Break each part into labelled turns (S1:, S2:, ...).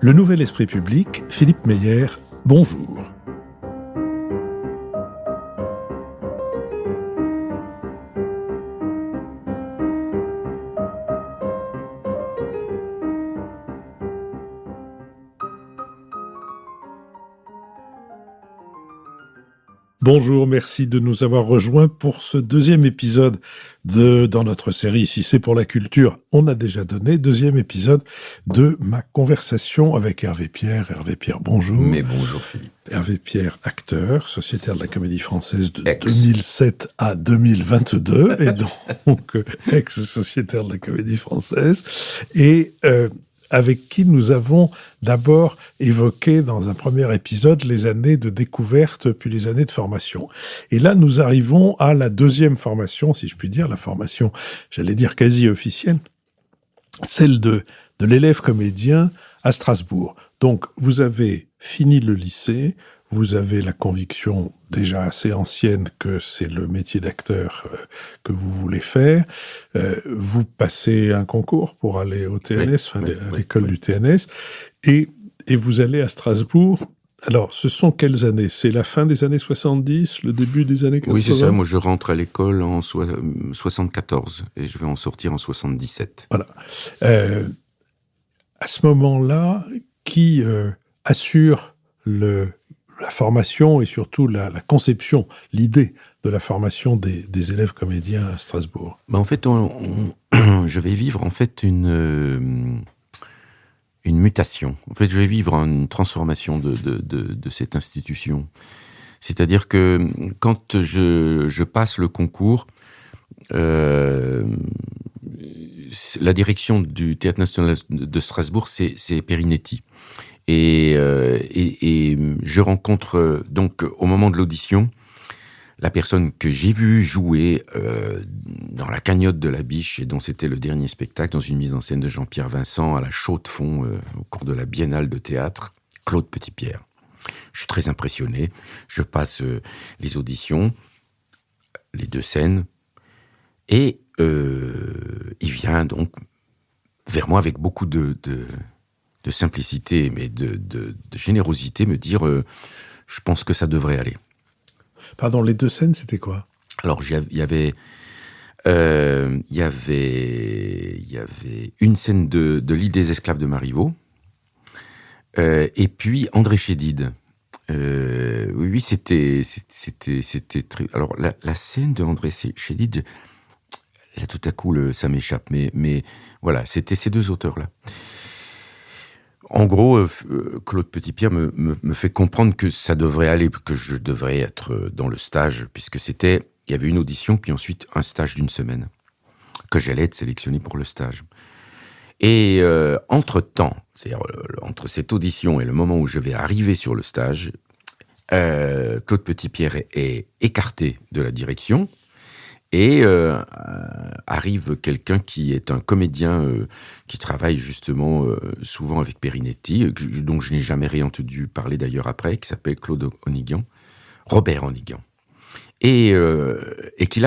S1: Le Nouvel Esprit Public, Philippe Meyer, bonjour. Bonjour, merci de nous avoir rejoints pour ce deuxième épisode dans notre série Si c'est pour la culture, on a déjà donné, deuxième épisode de ma conversation avec Hervé Pierre. Hervé Pierre, bonjour.
S2: Mais bonjour Philippe.
S1: Hervé Pierre, acteur, sociétaire de la Comédie Française de 2007 à 2022, et donc ex-sociétaire de la Comédie Française, et avec qui nous avons d'abord évoqué dans un premier épisode les années de découverte puis les années de formation. Et là, nous arrivons à la deuxième formation, si je puis dire, la formation, j'allais dire quasi officielle, celle de l'élève comédien à Strasbourg. Donc, vous avez fini le lycée, vous avez la conviction déjà assez ancienne que c'est le métier d'acteur que vous voulez faire. Vous passez un concours pour aller au TNS, à l'école du TNS, et vous allez à Strasbourg. Alors, ce sont quelles années ? C'est la fin des années 70, le début des années 80 ?
S2: Oui, c'est ça. Moi, je rentre à l'école en 74 et je vais en sortir en 77.
S1: Voilà. À ce moment-là, qui assure la formation et surtout la conception, l'idée de la formation des élèves comédiens à Strasbourg ?
S2: En fait, je vais vivre en fait une mutation. En fait, je vais vivre une transformation de cette institution. C'est-à-dire que quand je passe le concours, la direction du Théâtre National de Strasbourg, c'est Perinetti. Et je rencontre donc au moment de l'audition la personne que j'ai vue jouer dans La Cagnotte de la Biche, et dont c'était le dernier spectacle, dans une mise en scène de Jean-Pierre Vincent à la Chaux-de-Fonds au cours de la Biennale de théâtre, Claude Petitpierre. Je suis très impressionné. Je passe les auditions, les deux scènes, et il vient donc vers moi avec beaucoup de simplicité, mais de générosité, me dire je pense que ça devrait aller.
S1: Pardon, les deux scènes, c'était quoi ?
S2: Alors, il y avait une scène de l'île des esclaves de Marivaux, et puis André Chédid. Oui, c'était très... Alors, la scène de André Chédid, là, tout à coup, ça m'échappe, mais voilà, c'était ces deux auteurs-là. En gros, Claude Petitpierre me fait comprendre que ça devrait aller, que je devrais être dans le stage, puisque il y avait une audition, puis ensuite un stage d'une semaine, que j'allais être sélectionné pour le stage. Et entre-temps, c'est-à-dire entre cette audition et le moment où je vais arriver sur le stage, Claude Petitpierre est écarté de la direction, et arrive quelqu'un qui est un comédien qui travaille justement souvent avec Perinetti, dont je n'ai jamais rien entendu parler d'ailleurs après, qui s'appelle Robert Oniguian. Et qui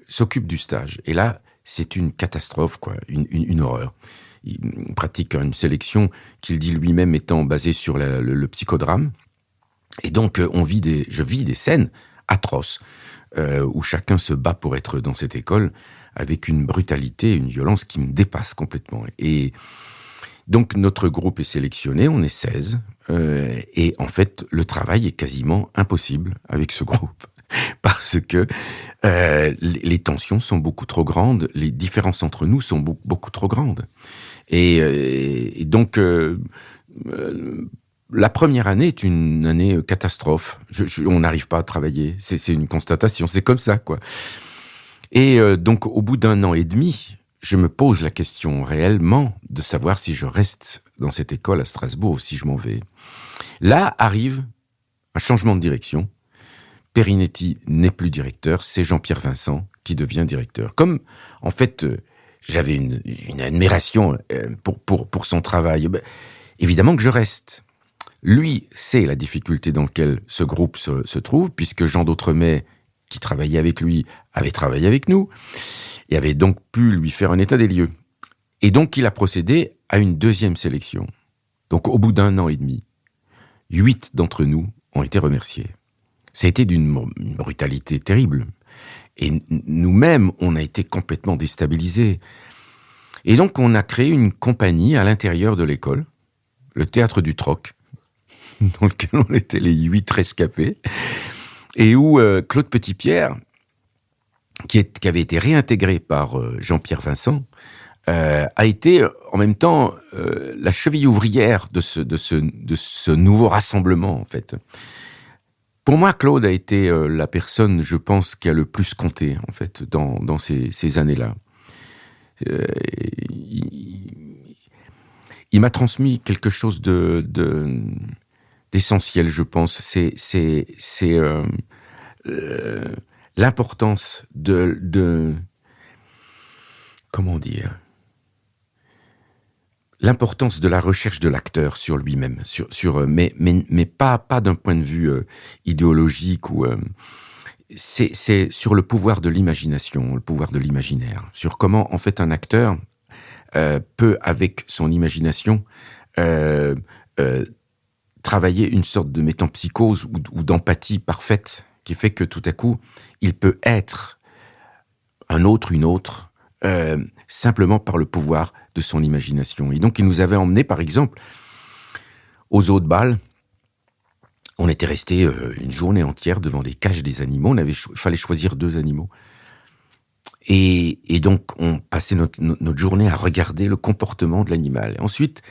S2: s'occupe du stage. Et là, c'est une catastrophe, quoi, une horreur. Il pratique une sélection qu'il dit lui-même étant basée sur le psychodrame. Et donc, je vis des scènes atroces, où chacun se bat pour être dans cette école avec une brutalité, une violence qui me dépasse complètement. Et donc notre groupe est sélectionné, on est 16, et en fait le travail est quasiment impossible avec ce groupe, parce que les tensions sont beaucoup trop grandes, les différences entre nous sont beaucoup trop grandes. Et donc... la première année est une année catastrophe. On n'arrive pas à travailler. C'est une constatation. C'est comme ça, quoi. Et donc, au bout d'un an et demi, je me pose la question réellement de savoir si je reste dans cette école à Strasbourg ou si je m'en vais. Là arrive un changement de direction. Perinetti n'est plus directeur. C'est Jean-Pierre Vincent qui devient directeur. Comme, en fait, j'avais une admiration pour son travail, évidemment que je reste. Lui sait la difficulté dans laquelle ce groupe se trouve, puisque Jean d'Autremet, qui travaillait avec lui, avait travaillé avec nous, et avait donc pu lui faire un état des lieux. Et donc, il a procédé à une deuxième sélection. Donc au bout d'1 an et demi, 8 d'entre nous ont été remerciés. Ça a été d'une brutalité terrible. Et nous-mêmes, on a été complètement déstabilisés. Et donc, on a créé une compagnie à l'intérieur de l'école, le Théâtre du Troc, dans lequel on était les 8 rescapés, et où Claude Petitpierre, qui avait été réintégré par Jean-Pierre Vincent, a été en même temps la cheville ouvrière de ce nouveau rassemblement, en fait. Pour moi, Claude a été la personne, je pense, qui a le plus compté, en fait, dans ces années-là. Il m'a transmis quelque chose d'essentiel, je pense. C'est l'importance de comment dire, l'importance de la recherche de l'acteur sur lui-même, mais pas d'un point de vue idéologique ou c'est sur le pouvoir de l'imagination, le pouvoir de l'imaginaire, sur comment en fait un acteur peut avec son imagination travailler une sorte de métempsychose ou d'empathie parfaite qui fait que tout à coup il peut être un autre, une autre. Simplement par le pouvoir de son imagination. Et donc, il nous avait emmenés, par exemple, aux Zoo de Bâle. On était restés une journée entière devant des cages des animaux. Il fallait choisir 2 animaux. Et donc, on passait notre journée à regarder le comportement de l'animal. Et ensuite,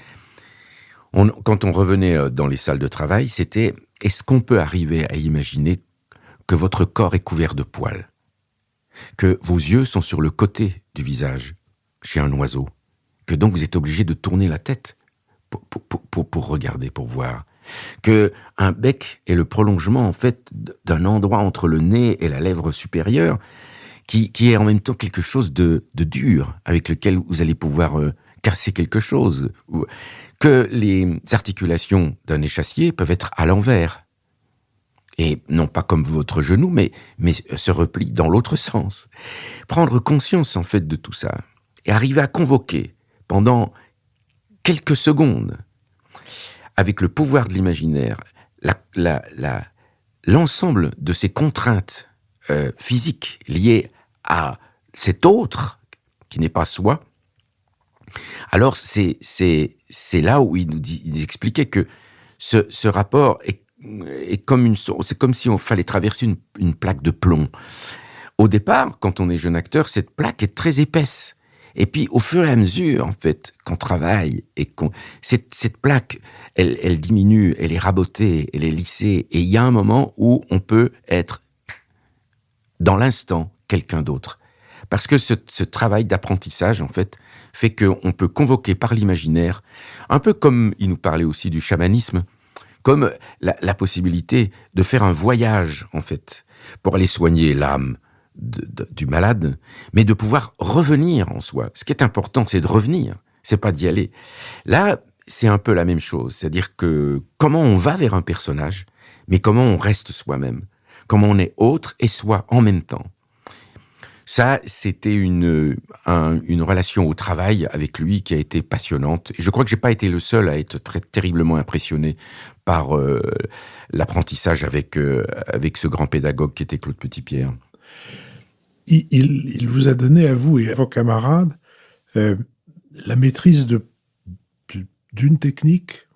S2: quand on revenait dans les salles de travail, c'était « Est-ce qu'on peut arriver à imaginer que votre corps est couvert de poils ? Que vos yeux sont sur le côté du visage, chez un oiseau, que donc vous êtes obligé de tourner la tête pour regarder, pour voir, que un bec est le prolongement en fait d'un endroit entre le nez et la lèvre supérieure, qui est en même temps quelque chose de dur, avec lequel vous allez pouvoir casser quelque chose, que les articulations d'un échassier peuvent être à l'envers, et non pas comme votre genou, mais se replie dans l'autre sens. Prendre conscience, en fait, de tout ça, et arriver à convoquer, pendant quelques secondes, avec le pouvoir de l'imaginaire, l'ensemble de ces contraintes physiques liées à cet autre, qui n'est pas soi, alors c'est là où il expliquait que ce rapport est c'est comme si on fallait traverser une plaque de plomb. Au départ, quand on est jeune acteur, cette plaque est très épaisse. Et puis, au fur et à mesure, en fait, qu'on travaille et cette plaque, elle diminue, elle est rabotée, elle est lissée. Et il y a un moment où on peut être, dans l'instant, quelqu'un d'autre. Parce que ce travail d'apprentissage, en fait qu'on peut convoquer par l'imaginaire, un peu comme il nous parlait aussi du chamanisme, comme la possibilité de faire un voyage, en fait, pour aller soigner l'âme du malade, mais de pouvoir revenir en soi. Ce qui est important, c'est de revenir, c'est pas d'y aller. Là, c'est un peu la même chose, c'est-à-dire que comment on va vers un personnage, mais comment on reste soi-même, comment on est autre et soi en même temps. Ça, c'était une relation au travail avec lui qui a été passionnante. Et je crois que j'ai pas été le seul à être terriblement impressionné par l'apprentissage avec ce grand pédagogue qui était Claude Petitpierre.
S1: Il vous a donné à vous et à vos camarades la maîtrise d'une technique.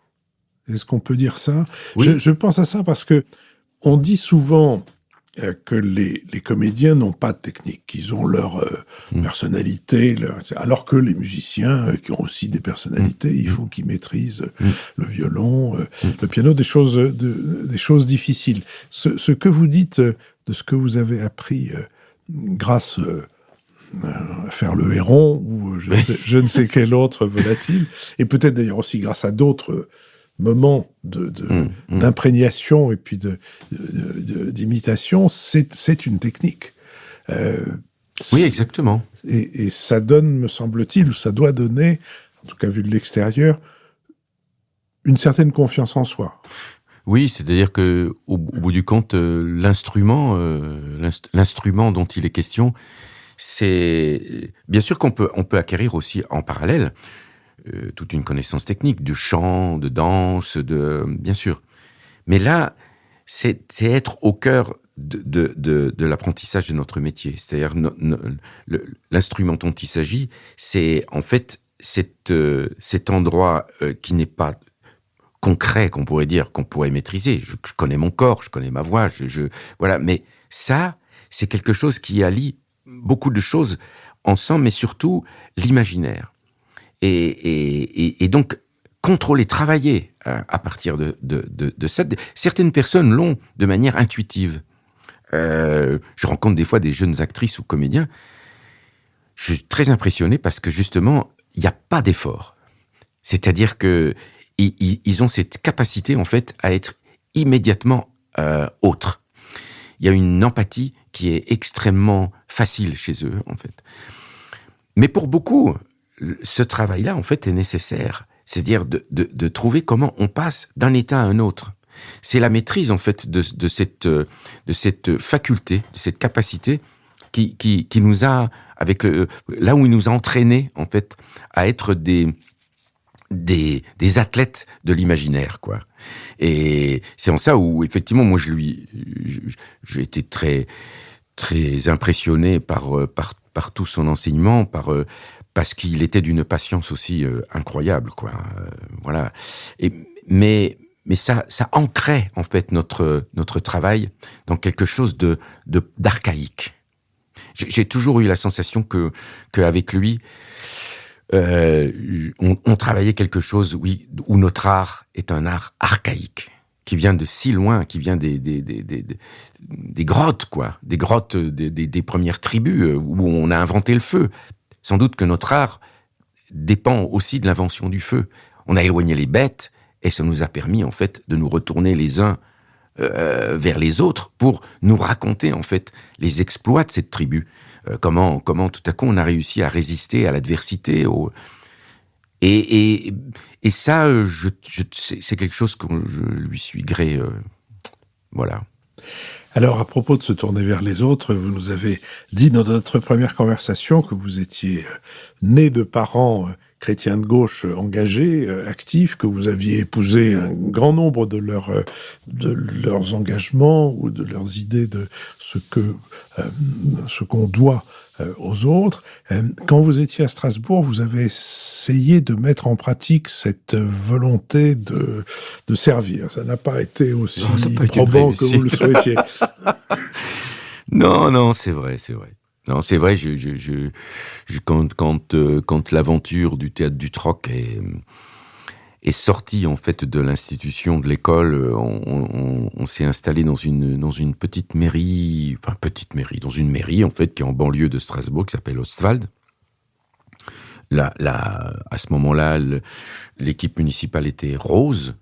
S1: Est-ce qu'on peut dire ça ? Oui. Je pense à ça parce que on dit souvent que les comédiens n'ont pas de technique, qu'ils ont leur personnalité, alors que les musiciens, qui ont aussi des personnalités, il faut qu'ils maîtrisent le violon, le piano, des choses difficiles. Ce que vous dites de ce que vous avez appris grâce à faire le héron, ou je ne sais quel autre volatile, et peut-être d'ailleurs aussi grâce à d'autres moment d'imprégnation et puis d'imitation, c'est une technique.
S2: Oui, exactement.
S1: Et ça donne, me semble-t-il, ou ça doit donner, en tout cas vu de l'extérieur, une certaine confiance en soi.
S2: Oui, c'est-à-dire que au bout du compte, l'instrument dont il est question, c'est bien sûr qu'on peut acquérir aussi en parallèle toute une connaissance technique, de chant, de danse, bien sûr. Mais là, c'est être au cœur de l'apprentissage de notre métier. C'est-à-dire, l'instrument dont il s'agit, c'est en fait cet endroit qui n'est pas concret, qu'on pourrait maîtriser. Je connais mon corps, je connais ma voix, voilà. Mais ça, c'est quelque chose qui allie beaucoup de choses ensemble, mais surtout l'imaginaire. Et donc, contrôler, travailler à partir de ça. Certaines personnes l'ont de manière intuitive. Je rencontre des fois des jeunes actrices ou comédiens. Je suis très impressionné parce que justement, il n'y a pas d'effort. C'est-à-dire que ils ont cette capacité, en fait, à être immédiatement autres. Il y a une empathie qui est extrêmement facile chez eux, en fait. Mais pour beaucoup, ce travail-là, en fait, est nécessaire. C'est-à-dire de trouver comment on passe d'un état à un autre. C'est la maîtrise, en fait, de cette faculté, de cette capacité qui nous a, là où il nous a entraînés, en fait, à être des athlètes de l'imaginaire, quoi. Et c'est en ça où, effectivement, moi, j'ai été très, très impressionné par tout son enseignement, parce qu'il était d'une patience aussi incroyable, quoi. Voilà. Mais ça ancrait, en fait, notre travail dans quelque chose d'archaïque. J'ai toujours eu la sensation qu'avec lui, on travaillait quelque chose, oui, où notre art est un art archaïque, qui vient de si loin, qui vient des grottes, quoi, des grottes des premières tribus où on a inventé le feu. Sans doute que notre art dépend aussi de l'invention du feu. On a éloigné les bêtes et ça nous a permis, en fait, de nous retourner les uns vers les autres pour nous raconter, en fait, les exploits de cette tribu. Comment tout à coup on a réussi à résister à l'adversité. Et ça, c'est quelque chose que je lui suis gré. Voilà.
S1: Alors, à propos de se tourner vers les autres, vous nous avez dit dans notre première conversation que vous étiez né de parents chrétiens de gauche engagés, actifs, que vous aviez épousé un grand nombre de leurs engagements ou de leurs idées de ce qu'on doit aux autres. Quand vous étiez à Strasbourg, vous avez essayé de mettre en pratique cette volonté de servir. Ça n'a pas été aussi probant que vous le souhaitiez.
S2: Non, c'est vrai. Non, c'est vrai. Quand l'aventure du théâtre du Troc est sortie, en fait, de l'institution de l'école, on s'est installé dans une petite mairie, dans une mairie, en fait, qui est en banlieue de Strasbourg, qui s'appelle Ostwald. Là, à ce moment-là, l'équipe municipale était rose,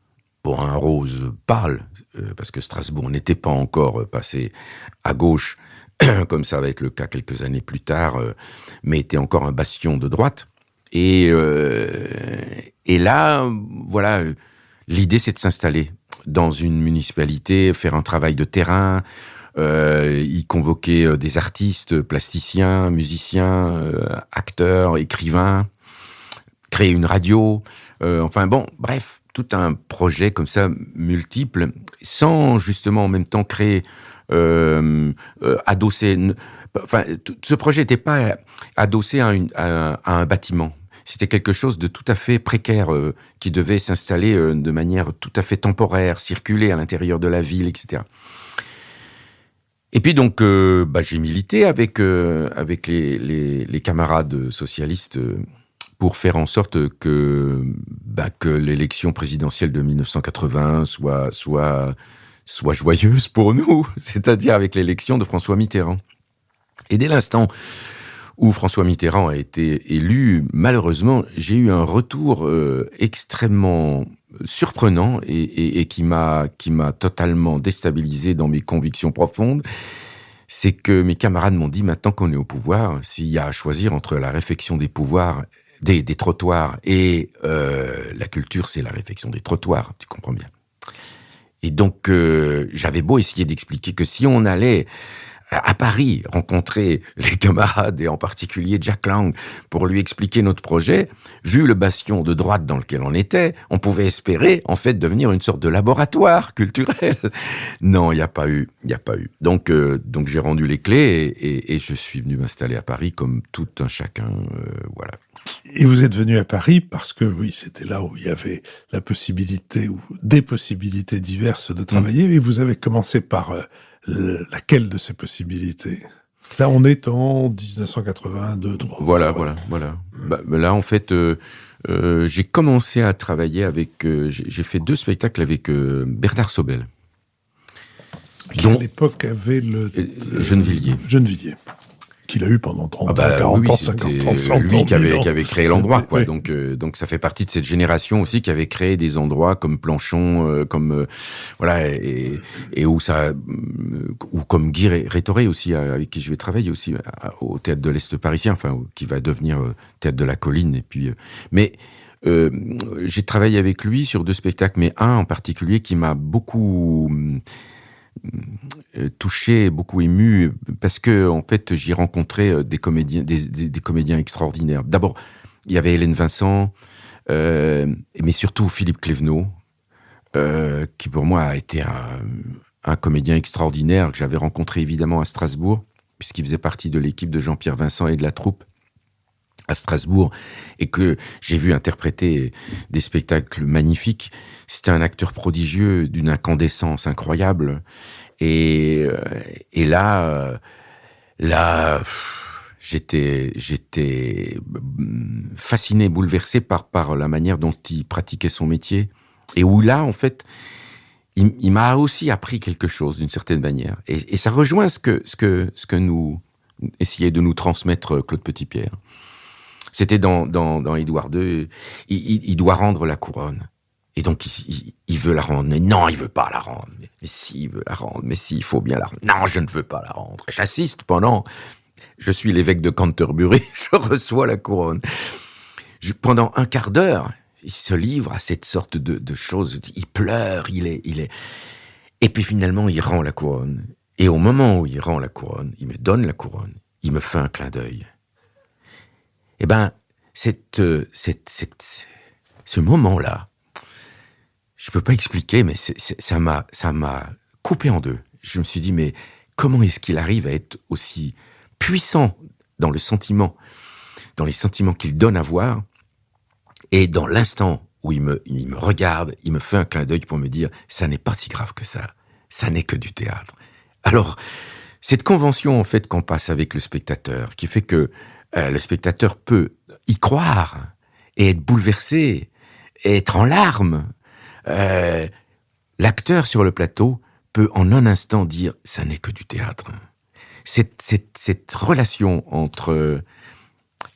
S2: pour un rose pâle, parce que Strasbourg n'était pas encore passé à gauche, comme ça va être le cas quelques années plus tard, mais était encore un bastion de droite. Et là, voilà, l'idée, c'est de s'installer dans une municipalité, faire un travail de terrain, y convoquer des artistes, plasticiens, musiciens, acteurs, écrivains, créer une radio, enfin bon, bref, tout un projet comme ça, multiple, sans justement en même temps créer, adossé... Enfin, ce projet n'était pas adossé à un bâtiment. C'était quelque chose de tout à fait précaire qui devait s'installer de manière tout à fait temporaire, circuler à l'intérieur de la ville, etc. Et puis donc, j'ai milité avec les camarades socialistes pour faire en sorte que l'élection présidentielle de 1980 soit joyeuse pour nous, c'est-à-dire avec l'élection de François Mitterrand. Et dès l'instant où François Mitterrand a été élu, malheureusement, j'ai eu un retour extrêmement surprenant et qui m'a totalement déstabilisé dans mes convictions profondes. C'est que mes camarades m'ont dit, maintenant qu'on est au pouvoir, s'il y a à choisir entre la réfection des pouvoirs, des trottoirs et la culture, c'est la réfection des trottoirs, tu comprends bien. Et donc, j'avais beau essayer d'expliquer que si on allait à Paris, rencontrer les camarades et en particulier Jack Lang pour lui expliquer notre projet, vu le bastion de droite dans lequel on était, on pouvait espérer en fait devenir une sorte de laboratoire culturel. Non, il n'y a pas eu. Donc j'ai rendu les clés et je suis venu m'installer à Paris comme tout un chacun. Voilà.
S1: Et vous êtes venu à Paris parce que, oui, c'était là où il y avait la possibilité, ou des possibilités diverses de travailler, et vous avez commencé par laquelle de ces possibilités? Ça, on est en 1982, 3.
S2: Voilà. Là, en fait, j'ai commencé à travailler avec... j'ai fait 2 spectacles avec Bernard Sobel.
S1: Qui, à l'époque, avait le... Gennevilliers. Qu'il a eu pendant 30 ans, 40 ans, 50 ans, 100 ans.
S2: Lui qui avait créé l'endroit, quoi. Oui. Donc ça fait partie de cette génération aussi qui avait créé des endroits comme Planchon, voilà, et où ça, ou comme Guy Rétoré aussi, avec qui je vais travailler aussi au Théâtre de l'Est parisien, enfin, qui va devenir Théâtre de la Colline, et puis, mais j'ai travaillé avec lui sur 2 spectacles, mais un en particulier qui m'a beaucoup touché, beaucoup ému, parce que en fait j'y rencontrais des comédiens extraordinaires. D'abord, il y avait Hélène Vincent, mais surtout Philippe Clévenot, qui pour moi a été un comédien extraordinaire que j'avais rencontré évidemment à Strasbourg, puisqu'il faisait partie de l'équipe de Jean-Pierre Vincent et de la troupe à Strasbourg, et que j'ai vu interpréter des spectacles magnifiques. C'était un acteur prodigieux, d'une incandescence incroyable. Et là, j'étais fasciné, bouleversé par la manière dont il pratiquait son métier. Et où là, en fait, il m'a aussi appris quelque chose d'une certaine manière. Et ça rejoint ce que nous essayait de nous transmettre Claude Petitpierre. C'était dans Édouard II, il doit rendre la couronne. Et donc, il veut la rendre. Mais non, il veut pas la rendre. Mais si, il veut la rendre. Mais si, il faut bien la rendre. Non, je ne veux pas la rendre. J'assiste pendant... Je suis l'évêque de Canterbury, je reçois la couronne. Pendant un quart d'heure, il se livre à cette sorte de choses. Il pleure, il est... Et puis finalement, il rend la couronne. Et au moment où il rend la couronne, il me donne la couronne. Il me fait un clin d'œil. Eh ben, ce moment-là, je peux pas expliquer, mais ça m'a coupé en deux. Je me suis dit, mais comment est-ce qu'il arrive à être aussi puissant dans les sentiments qu'il donne à voir, et dans l'instant où il me regarde, il me fait un clin d'œil pour me dire, ça n'est pas si grave que ça n'est que du théâtre. Alors, cette convention, en fait, qu'on passe avec le spectateur, qui fait que le spectateur peut y croire et être bouleversé, et être en larmes. L'acteur sur le plateau peut en un instant dire « ça n'est que du théâtre ». Cette relation entre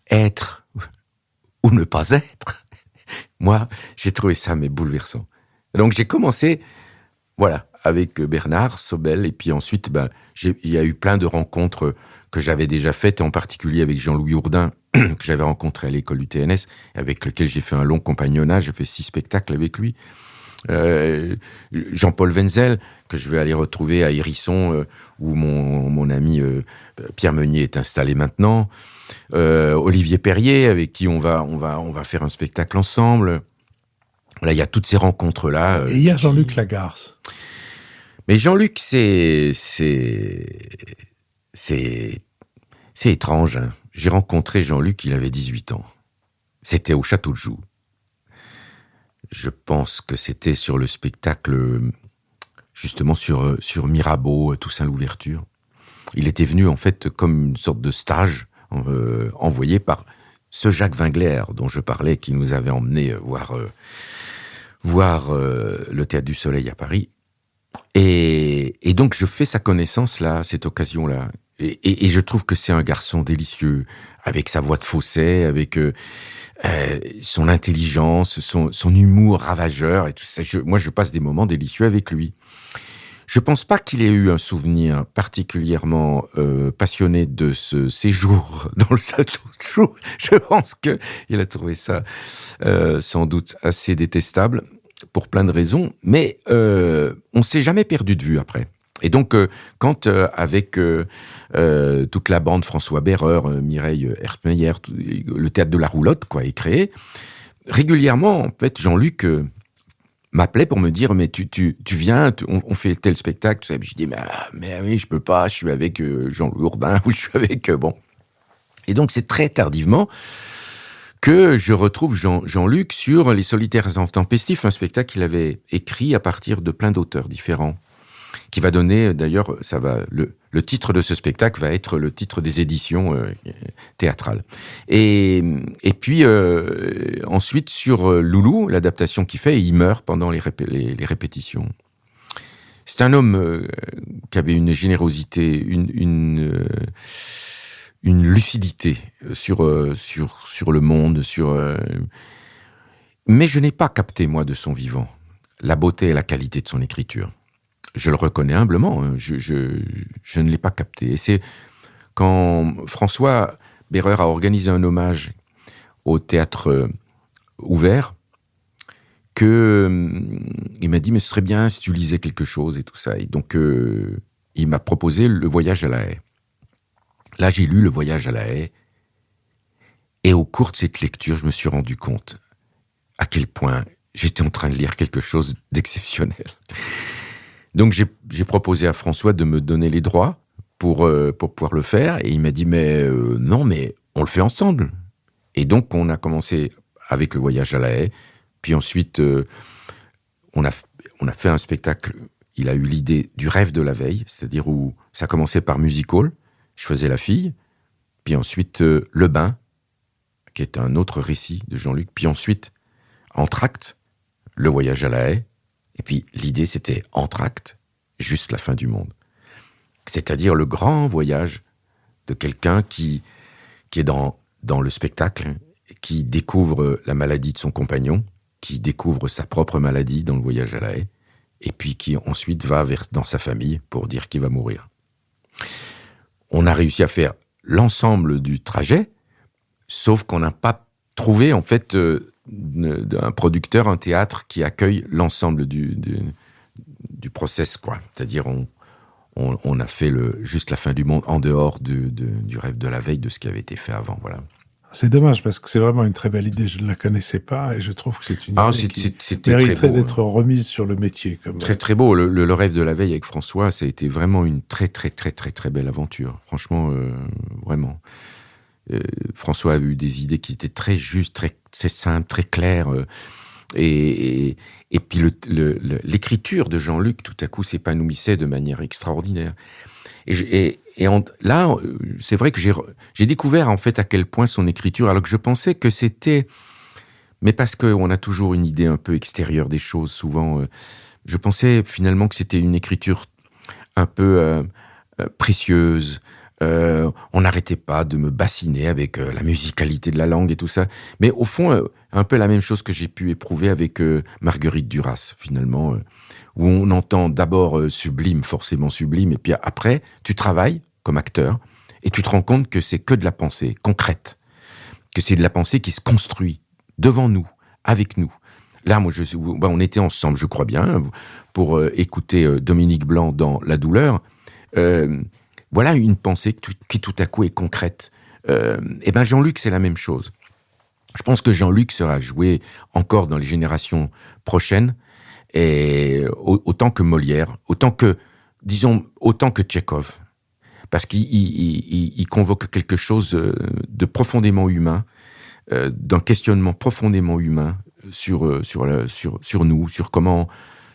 S2: être ou ne pas être, moi, j'ai trouvé ça mais bouleversant. Donc j'ai commencé, voilà, avec Bernard Sobel, et puis ensuite, il y a eu plein de rencontres que j'avais déjà faites, en particulier avec Jean-Louis Hourdin, que j'avais rencontré à l'école du TNS, avec lequel j'ai fait un long compagnonnage, j'ai fait 6 spectacles avec lui. Jean-Paul Wenzel, que je vais aller retrouver à Hérisson, où mon ami Pierre Meunier est installé maintenant. Olivier Perrier, avec qui on va faire un spectacle ensemble. Là, il y a toutes ces rencontres-là.
S1: Et il y a Jean-Luc Lagarce.
S2: Mais Jean-Luc, c'est étrange, hein. J'ai rencontré Jean-Luc, il avait 18 ans. C'était au Château de Joux. Je pense que c'était sur le spectacle, justement sur Mirabeau, Toussaint l'Ouverture. Il était venu, en fait, comme une sorte de stage envoyé par ce Jacques Wingler dont je parlais, qui nous avait emmenés voir le Théâtre du Soleil à Paris. Et donc, je fais sa connaissance, là, à cette occasion-là. Et je trouve que c'est un garçon délicieux, avec sa voix de fausset, avec son intelligence, son humour ravageur, et tout ça. Moi, je passe des moments délicieux avec lui. Je pense pas qu'il ait eu un souvenir particulièrement passionné de ce séjour dans le Château de Joux. Je pense qu'il a trouvé ça sans doute assez détestable, pour plein de raisons, mais on s'est jamais perdu de vue après. Et donc, quand avec toute la bande, François Berreur, Mireille Hertmeyer, le théâtre de la Roulotte, quoi, est créé, régulièrement, en fait, Jean-Luc m'appelait pour me dire, mais tu viens, on fait tel spectacle, tout ça. Je dis, mais oui, je peux pas, je suis avec Jean-Louis Urbain, ou je suis avec, bon. Et donc, c'est très tardivement que je retrouve Jean-Luc sur Les Solitaires Intempestifs, un spectacle qu'il avait écrit à partir de plein d'auteurs différents, qui va donner, d'ailleurs, le titre de ce spectacle va être le titre des éditions théâtrales. Et puis, ensuite, sur Loulou, l'adaptation qu'il fait, il meurt pendant les répétitions. C'est un homme qui avait une générosité, une lucidité sur le monde, mais je n'ai pas capté, moi, de son vivant, la beauté et la qualité de son écriture. Je le reconnais humblement, je ne l'ai pas capté. Et c'est quand François Berreur a organisé un hommage au théâtre ouvert qu'il m'a dit, mais ce serait bien si tu lisais quelque chose et tout ça. Et donc, il m'a proposé Le Voyage à la Haye. Là, j'ai lu Le Voyage à la Haye, et au cours de cette lecture, je me suis rendu compte à quel point j'étais en train de lire quelque chose d'exceptionnel. Donc, j'ai proposé à François de me donner les droits pour pouvoir le faire, et il m'a dit, mais non, mais on le fait ensemble. Et donc, on a commencé avec Le Voyage à la Haye, puis ensuite, on a fait un spectacle. Il a eu l'idée du Rêve de la veille, c'est-à-dire où ça commençait par music hall, je faisais la fille, puis ensuite Le Bain, qui est un autre récit de Jean-Luc, puis ensuite Entr'acte, Le Voyage à la Haye, et puis l'idée c'était Entr'acte, juste la fin du monde. C'est-à-dire le grand voyage de quelqu'un qui est dans le spectacle, qui découvre la maladie de son compagnon, qui découvre sa propre maladie dans Le Voyage à la Haye, et puis qui ensuite va dans sa famille pour dire qu'il va mourir. On a réussi à faire l'ensemble du trajet, sauf qu'on n'a pas trouvé, en fait, un producteur, un théâtre qui accueille l'ensemble du process, quoi. C'est-à-dire, on a fait juste la fin du monde en dehors du Rêve de la veille, de ce qui avait été fait avant, voilà.
S1: C'est dommage, parce que c'est vraiment une très belle idée. Je ne la connaissais pas, et je trouve que c'est une idée qui mériterait d'être remise sur le métier.
S2: Très, très beau. Le Rêve de la veille avec François, ça a été vraiment une très, très, très, très, très belle aventure. Franchement, vraiment. François a eu des idées qui étaient très justes, très simples, très claires. Et puis l'écriture de Jean-Luc, tout à coup, s'épanouissait de manière extraordinaire. Là, c'est vrai que j'ai découvert en fait à quel point son écriture, alors que je pensais que c'était, mais parce qu'on a toujours une idée un peu extérieure des choses, souvent, je pensais finalement que c'était une écriture un peu précieuse. On n'arrêtait pas de me bassiner avec la musicalité de la langue et tout ça. Mais au fond, un peu la même chose que j'ai pu éprouver avec Marguerite Duras, finalement, où on entend d'abord sublime, forcément sublime, et puis après, tu travailles comme acteur, et tu te rends compte que c'est que de la pensée concrète, que c'est de la pensée qui se construit devant nous, avec nous. Là, moi, on était ensemble, je crois bien, pour écouter Dominique Blanc dans La douleur. Voilà une pensée qui tout à coup est concrète. Et ben Jean-Luc, c'est la même chose. Je pense que Jean-Luc sera joué encore dans les générations prochaines, et autant que Molière, autant que Tchekhov, parce qu'il convoque quelque chose de profondément humain, d'un questionnement profondément humain sur nous, sur comment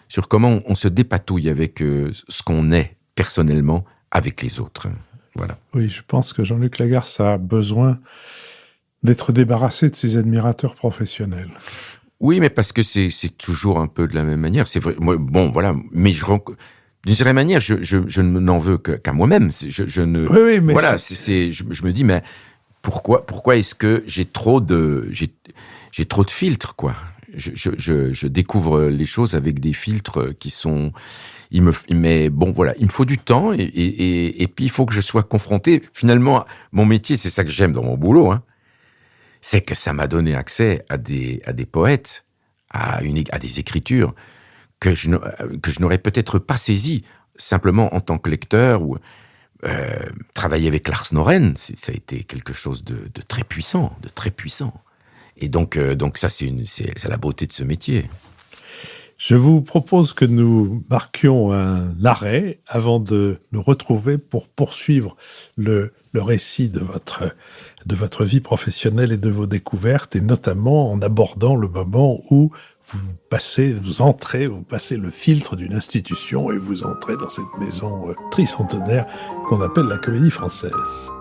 S2: on se dépatouille avec ce qu'on est personnellement avec les autres. Voilà.
S1: Oui, je pense que Jean-Luc Lagarce a besoin d'être débarrassé de ses admirateurs professionnels.
S2: Oui, mais parce que c'est toujours un peu de la même manière. C'est vrai. Moi, bon, voilà. Mais d'une certaine manière, je n'en veux qu'à moi-même.
S1: Oui, mais
S2: voilà. Je me dis, mais pourquoi est-ce que j'ai trop de filtres, quoi. Je découvre les choses avec des filtres qui sont. Mais bon, voilà, il me faut du temps, et puis il faut que je sois confronté. Finalement, mon métier, c'est ça que j'aime dans mon boulot, hein. C'est que ça m'a donné accès à des poètes, à des écritures que je n'aurais peut-être pas saisies simplement en tant que lecteur ou travailler avec Lars Noren, ça a été quelque chose de très puissant, de très puissant. Et donc ça, c'est la beauté de ce métier.
S1: Je vous propose que nous marquions un arrêt avant de nous retrouver pour poursuivre le récit de votre vie professionnelle et de vos découvertes, et notamment en abordant le moment où vous passez le filtre d'une institution et vous entrez dans cette maison tricentenaire qu'on appelle la Comédie Française.